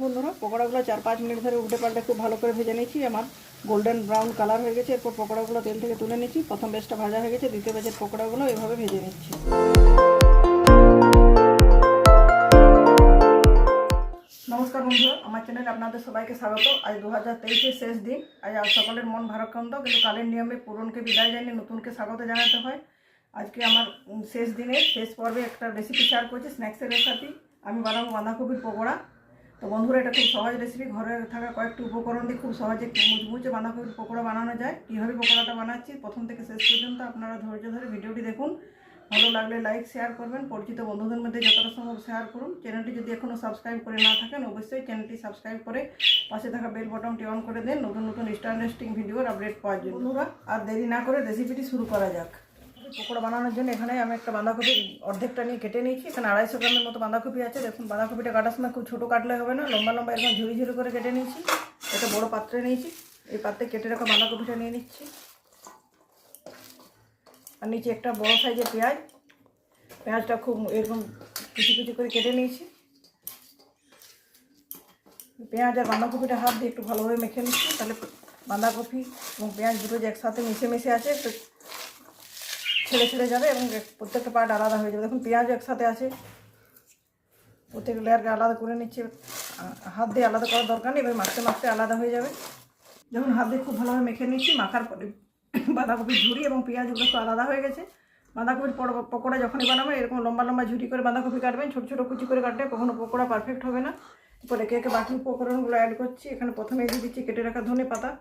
বন্ধুরা পকোড়াগুলো 4-5 মিনিট ধরে উল্টে পাল্টে খুব ভালো করে ভেজে নিয়েছি। আমার গোল্ডেন ব্রাউন কালার হয়ে গেছে। এরপর পকোড়াগুলো তেল থেকে তুলে নিচ্ছি। প্রথম বেশটা ভাজা হয়ে গেছে, দ্বিতীয় বেচের পকোড়াগুলো এভাবে ভেজে নিচ্ছি। নমস্কার বন্ধুরা, আমার চ্যানেলে আপনাদের সবাইকে স্বাগত। আজ 2023-এর শেষ দিন। আজ সকলের মন ভারাক্রান্ত, কিন্তু কালের নিয়মে পুরনকে বিদায় জানিয়ে নতুনকে স্বাগত জানাতে হয়। আজকে আমার শেষ দিনে শেষ পর্বে একটা রেসিপি শেয়ার করছি, স্ন্যাক্সের রেসিপি। আমি বানাবো বাঁধাকপির পকোড়া। তো বন্ধুরা, এটা খুব সহজ রেসিপি। ঘরে থাকা কয়েকটি উপকরণ দিয়ে খুব সহজে মুচমুচে বাঁধাকপির পকোড়া বানানো যায়। কীভাবে পকোড়াটা বানাচ্ছি প্রথম থেকে শেষ পর্যন্ত আপনারা ধৈর্য ধরে ভিডিওটি দেখুন। ভালো লাগলে লাইক শেয়ার করবেন, পরিচিত বন্ধুদের মধ্যে যতটা সম্ভব শেয়ার করুন। চ্যানেলটি যদি এখনও সাবস্ক্রাইব করে না থাকেন, অবশ্যই চ্যানেলটি সাবস্ক্রাইব করে পাশে থাকা বেল বাটনটি অন করে দেন নতুন নতুন ইন্টারেস্টিং ভিডিওর আপডেট পাওয়ার জন্য। বন্ধুরা, আর দেরি না করে রেসিপিটি শুরু করা যাক। পকোড়া বানানোর জন্য এখানে আমি একটা বাঁধাকপি অর্ধেকটা নিয়ে কেটে নিয়েছি। এখানে 250 গ্রামের মতো বাঁধাকপি আছে। দেখুন, বাঁধাকপিটা কাটার সময় খুব ছোটো কাটলে হবে না, লম্বা লম্বা এরকম ঝুড়ি ঝুড়ি করে কেটে নিয়েছি। একটা বড় পাত্রে নিয়েছি, এই পাত্রে কেটে রাখা বাঁধাকপিটা নিয়ে নিচ্ছি। আর নিচে একটা বড় সাইজের পেঁয়াজ, পেঁয়াজটা খুব এরকম কুচি কুচি করে কেটে নিয়েছি। পেঁয়াজ আর বাঁধাকপিটা হাত দিয়ে একটু ভালোভাবে মেখে নিচ্ছি, তাহলে বাঁধাকপি এবং পেঁয়াজ দুটো যে একসাথে মিশে আছে একটু ছেড়ে ছেড়ে যাবে এবং প্রত্যেকটা পার্ট আলাদা হয়ে যাবে। দেখুন, পেঁয়াজ একসাথে আছে, প্রত্যেক লেয়ারকে আলাদা করে নিচ্ছে। হাত দিয়ে আলাদা করার দরকার নেই, এবার মাখতে মাখতে আলাদা হয়ে যাবে। দেখুন, হাত দিয়ে খুব ভালোভাবে মেখে নিচ্ছি। মাখার পরে বাঁধাকপির ঝুড়ি এবং পেঁয়াজগুলো একটু আলাদা হয়ে গেছে। বাঁধাকপির পকোড়া যখনই বানাবে এরকম লম্বা লম্বা ঝুড়ি করে বাঁধাকপি কাটবেন, ছোটো ছোটো কুচি করে কাটলে কখনো পকোড়া পারফেক্ট হবে না। এরপর একে একে বাকি উপকরণগুলো অ্যাড করছি। এখানে প্রথমে দিয়ে দিচ্ছি কেটে রাখা ধনে পাতা,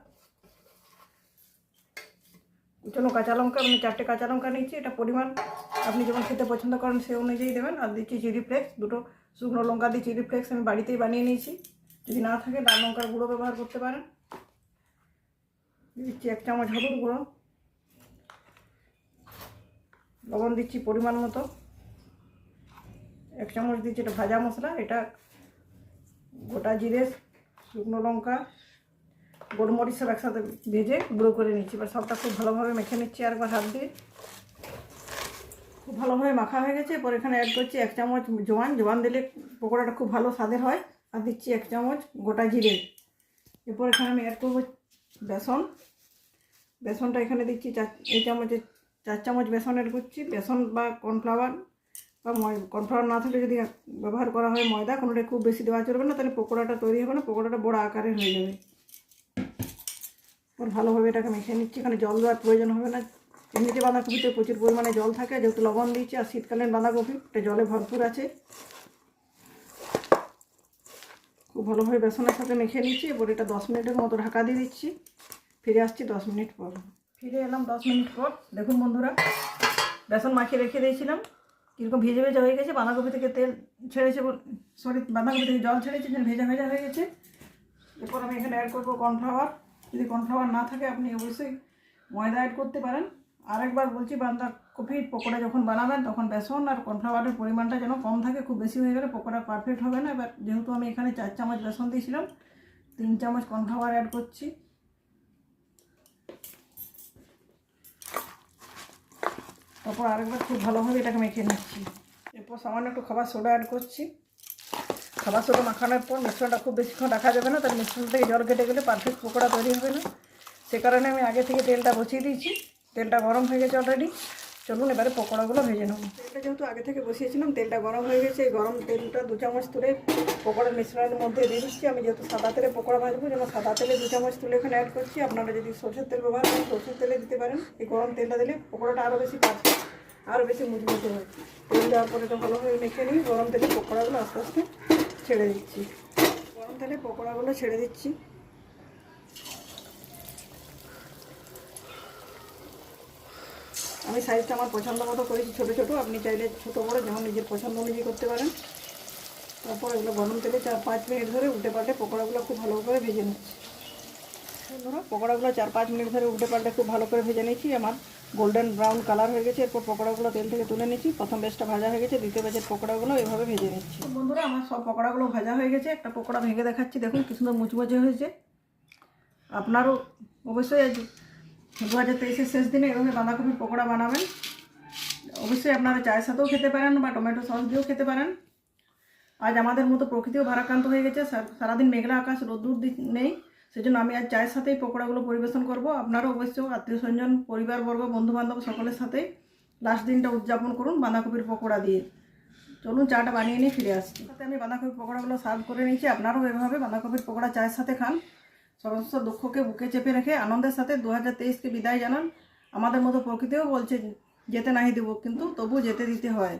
কুচনো কাঁচা লঙ্কা। আমি 4টে কাঁচা লঙ্কা নিচ্ছি। এটা পরিমাণ আপনি যেমন খেতে পছন্দ করেন সেই অনুযায়ী দেবেন। আর দিচ্ছি চিলি ফ্লেক্স, দুটো শুকনো লঙ্কা দিয়ে চিলি ফ্লেক্স আমি বাড়িতেই বানিয়ে নিয়েছি। যদি না থাকে লাল লঙ্কার গুঁড়ো ব্যবহার করতে পারেন। দিচ্ছি 1 চামচ হলুদ গুঁড়ো, লবণ দিচ্ছি পরিমাণ মতো, 1 চামচ দিচ্ছি এটা ভাজা মশলা। এটা গোটা জিরে, শুকনো লঙ্কা, গোলমরিচ সব একসাথে ভেজে গুঁড়ো করে নিচ্ছি। এবার সবটা খুব ভালোভাবে মেখে নিচ্ছি আর একবার হাত দিয়ে। খুব ভালোভাবে মাখা হয়ে গেছে। এরপর এখানে অ্যাড করছি 1 চামচ জোয়ান দিলে পকোড়াটা খুব ভালো স্বাদের হয়। আর দিচ্ছি 1 চামচ গোটা জিরে। এরপর এখানে আমি অ্যাড করবো বেসনটা এখানে দিচ্ছি 4 চামচ বেসন অ্যাড করছি। বেসন বা কর্নফ্লাওয়ার বা কর্নফ্লাওয়ার না থাকলে যদি ব্যবহার করা হয় ময়দা, কোনোটা খুব বেশি দেওয়া চলবে না, তাহলে পকোড়াটা তৈরি হবে না, পকোড়াটা বড় আকারের হয়ে যাবে। এবার ভালোভাবে এটাকে মেখে নিচ্ছি। এখানে জল দেওয়ার প্রয়োজন হবে না, এমনিতে বাঁধাকপিতে প্রচুর পরিমাণে জল থাকে, যেহেতু লবণ দিচ্ছি আর শীতকালীন বাঁধাকপি এটা জলে ভরপুর আছে। খুব ভালোভাবে বেসনের সাথে মেখে নিচ্ছি। এবার এটা 10 মিনিটের মতো ঢাকা দিয়ে দিচ্ছি। ফিরে আসছি 10 মিনিট পর। ফিরে এলাম 10 মিনিট পর। দেখুন বন্ধুরা, বেসন মাখিয়ে রেখে দিয়েছিলাম, কীরকম ভেজে ভেজে হয়ে গেছে। বাঁধাকপি থেকে তেল ছেড়েছে, বাঁধাকপি থেকে জল ছেড়েছে, ভেজা ভেজা হয়ে গেছে। এরপর আমি এখানে অ্যাড করবো কর্নফ্লাওয়ার। যদি কর্নফ্লাওয়ার না থাকে আপনি অবশ্যই ময়দা অ্যাড করতে পারেন। আরেকবার বলছি, বাঁধাকপির পকোড়া যখন বানাবেন তখন বেসন আর কর্নফ্লাওয়ারের পরিমাণটা যেন কম থাকে, খুব বেশি হয়ে গেলে পকোড়া পারফেক্ট হবে না। এবার যেহেতু আমি এখানে 4 চামচ বেসন দিয়েছিলাম, 3 চামচ কর্নফ্লাওয়ার অ্যাড করছি। তারপর আরেকবার খুব ভালোভাবে এটাকে মেখে নিচ্ছি। এরপর সামান্য একটু খাবার সোডা অ্যাড করছি। খাবার সোডা মাখানোর পর মিশ্রণটা খুব বেশিক্ষণ রাখা যাবে না, তাহলে মিশ্রণ থেকে জল কেটে গেলে পারফেক্ট পকোড়া তৈরি হবে না। সে কারণে আমি আগে থেকে তেলটা বসিয়ে দিয়েছি। তেলটা গরম হয়ে গেছে অলরেডি। চলুন এবারে পকোড়াগুলো ভেজে নেব। তেলটা যেহেতু আগে থেকে বসিয়েছিলাম, তেলটা গরম হয়ে গেছে। এই গরম তেলটা 2 চামচ তুলে পকোড়ার মিশ্রণের মধ্যে দিয়ে দিচ্ছি। আমি যেহেতু সাদা তেলে পকোড়া ভাজবো, যেন সাদা তেলে 2 চামচ তুলে এখানে অ্যাড করছি। আপনারা যদি সরষের তেল ব্যবহার করেন সরষের তেলে দিতে পারেন। এই গরম তেলটা দিলে পকোড়াটা আরও বেশি পারফেক্ট, আরও বেশি মুচমুচে হয়। তেল দেওয়ার পরে এটা ভালোভাবে মেখে নিই। গরম তেলে পকোড়াগুলো আস্তে আস্তে ছেড়ে দিচ্ছি। গরম তেলে পকোড়াগুলো ছেড়ে দিচ্ছি। আমি সাইজটা আমার পছন্দ মতো করেছি, ছোটো ছোটো। আপনি চাইলে ছোটো বড়ো যেমন নিজের পছন্দ অনুযায়ী করতে পারেন। তারপর এগুলো গরম তেলে 4-5 মিনিট ধরে উল্টে পাল্টে পকোড়াগুলো খুব ভালো করে ভেজে নিচ্ছি। বন্ধুরা, পকোড়াগুলো 4-5 মিনিট ধরে উল্টে পাল্টে খুব ভালো করে ভেজে নিচ্ছি। আমার গোল্ডেন ব্রাউন কালার হয়ে গেছে। এরপর পকোড়াগুলো তেল থেকে তুলে নিচ্ছি। প্রথম বেশটা ভাজা হয়ে গেছে, দ্বিতীয় বেচের পকোড়াগুলো এভাবে ভেজে নিচ্ছি। বন্ধুরা, আমার সব পকোড়াগুলো ভাজা হয়ে গেছে। একটা পকোড়া ভেঙে দেখাচ্ছি, দেখুন কি সুন্দর মুচমুচে হয়েছে। আপনারও অবশ্যই 2023-এর শেষ দিনে এভাবে বাঁধাকপির পকোড়া বানাবেন। অবশ্যই আপনারা চায়ের সাথেও খেতে পারেন বা টমেটো সস দিয়েও খেতে পারেন। আজ আমাদের মতো প্রকৃতিও ভারাক্রান্ত হয়ে গেছে, সারাদিন মেঘলা আকাশ, রোদ্দুর নেই। সেজন্য আমি আজ চায়ের সাথেই পকোড়াগুলো পরিবেশন করব। আপনারাও অবশ্য আত্মীয় স্বজন, পরিবারবর্গ, বন্ধুবান্ধব সকলের সাথেই লাস্ট দিনটা উদযাপন করুন বাঁধাকপির পকোড়া দিয়ে। চলুন চাটা বানিয়ে নিয়ে ফিরে আসছি। সাথে আমি বাঁধাকপির পকোড়াগুলো সার্ভ করে নিয়েছি। আপনারাও এভাবে বাঁধাকপির পকোড়া চায়ের সাথে খান। সমস্ত দুঃখকে বুকে চেপে রেখে আনন্দের সাথে 2023কে বিদায় জানান। আমাদের মতো প্রকৃতিও বলছে যেতে নাহি দেবো, কিন্তু তবু যেতে দিতে হয়।